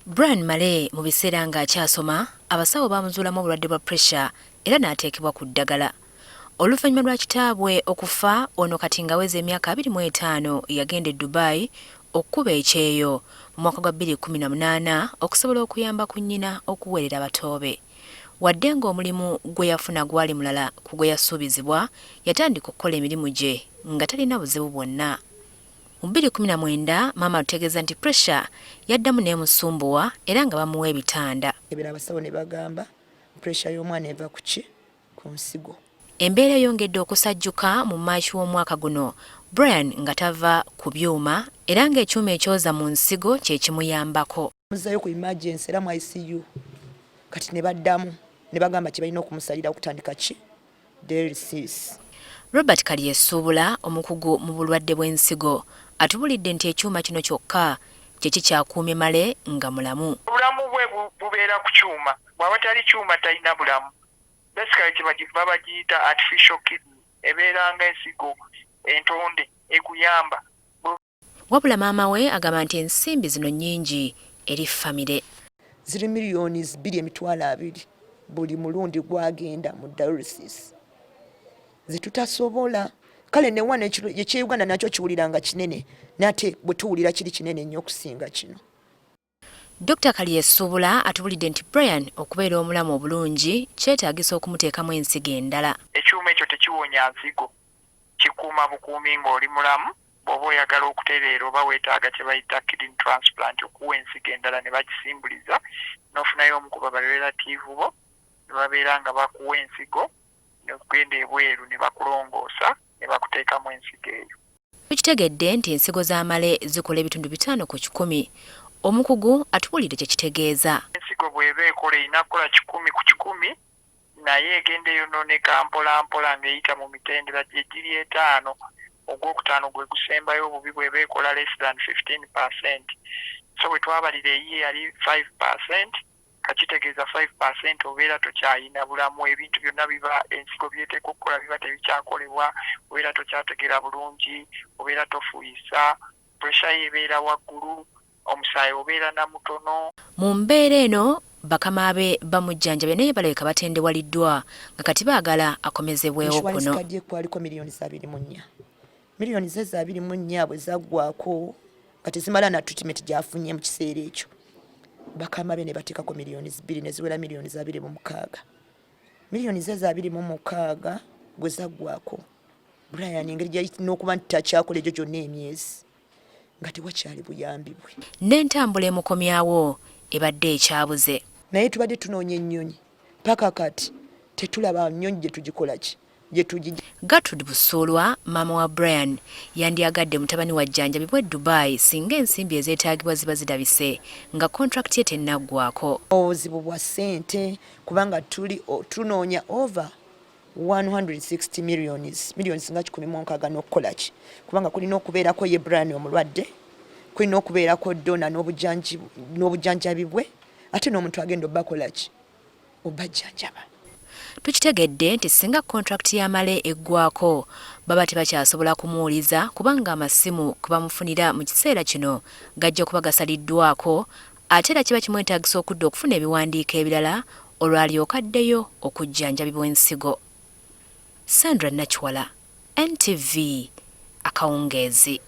Brian Male mu biseera ng'akyasoma abasawo bamuzuulamu obulwadde bwa pressure era n'ateekebwa ku ddagala. Oluvannyuma lwa kitaabwe okufa, ono kati ng'aweza emyaka 25 yagenda e Dubai okukuba ekyeyo mu mwaka gwa 2018 okusobola okuyamba ku nnyina okuweerera abatoobe. Wadde ng'omulimu gwe yafuna gwali mulala ku gwe yasuubizibwa, yatandika okukola emirimu gye nga talina buzibu bwonna. Mu 2019 maama ategeeza nti pressure yaddamu n'emusumbuwa era nga bamuwa ebitanda. Abasawo ne bagamba pressure y'omwana eva ku ki? Ku nsigo. Embeera eyongedde okusajjuka mu Maachi w'omwaka guno, Brian nga tava ku byuma era ng'ekyuma ekyoza mu nsigo kye kimuyambako. Muzzayo ku emergency era mu ICU kati ne baddamu ne bagamba kye balina okumusalira okutandika ki? Dialysis. Robert Kalyesuubula, omukugu mu bulwadde bw'ensigo, atubulidde nti ekyuma kino kyokka kye kikyakuumye Male nga mulamu. Obulamu bwe bubeera ku kyuma. Bw'aba tali kyuma talina bulamu. Basically baba giyita artificial kidney. Ebeera ng'ensigo entonde ekuyamba. Wabula maama we agamba nti ensimbi zino nnyingi eri famire. Ziri miliyoni 2.2 buli mulundi gwagenda mu dialysis. Zitutasobola. Kale ne wana eky'Uganda nakyo kiwulira nga kinene, nate bwe tuwulira kiri kinene nnyo okusinga kino. Dr. Kalyesuubula atubulidde nti Brian okubeera omulamu obulungi kyetaagisa okumuteekamu ensigo endala. Ekyuma ekyo tekiwonya nsigo, kikuuma bukuumi ng'oli mulamu. Bw'oba oyagala okutereera oba weetaaga kye bayita kidney transplant, okuwa ensigo endala ne bagisimbuliza n'ofunayo omu ku barelative bo ne babeera nga bakuwa ensigo n'okugenda ebweru ne bakulongoosa ne bakuteekamu ensigo eyo. Tukitegedde nti ensigo za Male zikola ebitundu 5 ku 100. Omukugu atubulidde kye kitegeeza. Ensigo bw'eba ekola erina kukola 10 ku 100, naye egenda eyonooneka mpola mpola ng'eyita mu mitendera gye giri 5. Ogwokutaano gwe gusembayo obubi bw'eba ekola less than 15%. So bwe twabalira eyiye yali 5%, kakitegeeza 5% obeera tokyayina bulamu. Ebintu byonna biba ensigo byeteeka okukola biba tebikyakolebwa, obeera tokyategeera bulungi, obeera tofuuyisa, pressure yeebeera waggulu, omusaayi obeera na mutono. Mu mbeera eno Bakama be bamujjanjabye naye balabika batendewaliddwa nga kati baagala akomezebwewo kuno. Insurance kwaliko miliyoni 24. Miliyoni 24 bwe zaggwako kati zimala na treatment gyafunye mu kiseera ekyo. Bakama be ne bateekako miliyoni 2 ne ziwera miliyoni 26. Miliyoni 26 bwe zaggwako, Brian engeri gyali n'okuba nti takyakola egyo gyonna emyezi nga tewakyali buyambi bwe. N'entambula emukomyawo ebadde ekyabuze. Naye tubadde tunoonya ennyonyi paka kati tetulaba nnyonyi gye tugikola ki gye tugijja. Gertrude Busuulwa, maama wa Brian, yandyagadde mutabani wa jjanjabibwa e Dubai singa ensimbi ezeetaagibwa ziba zidabise nga contract ye tennaggwako. Obuzibu bwa ssente kubanga tunoonya over 160 millions nga 16 n'okukola ki kubanga kulina okubeerako ye Brian omulwadde, kulina okubeerako dona n'obujjanjabibwe ate n'omuntu agenda obakola ki obajjanjaba. Tukitegedde nti singa contract ya Male eggwako baba tebakyasobola kumuwuliza kubanga amasimu kwe bamufunira mu kiseera kino gajja kuba gasaliddwako ate era kiba kimwetaagisa okudda okufuna ebiwandiiko ebirala olwalyoka addeyo okujjanjabibwa ensigo. Sandra Nakiwala, NTV, Akawungeezi.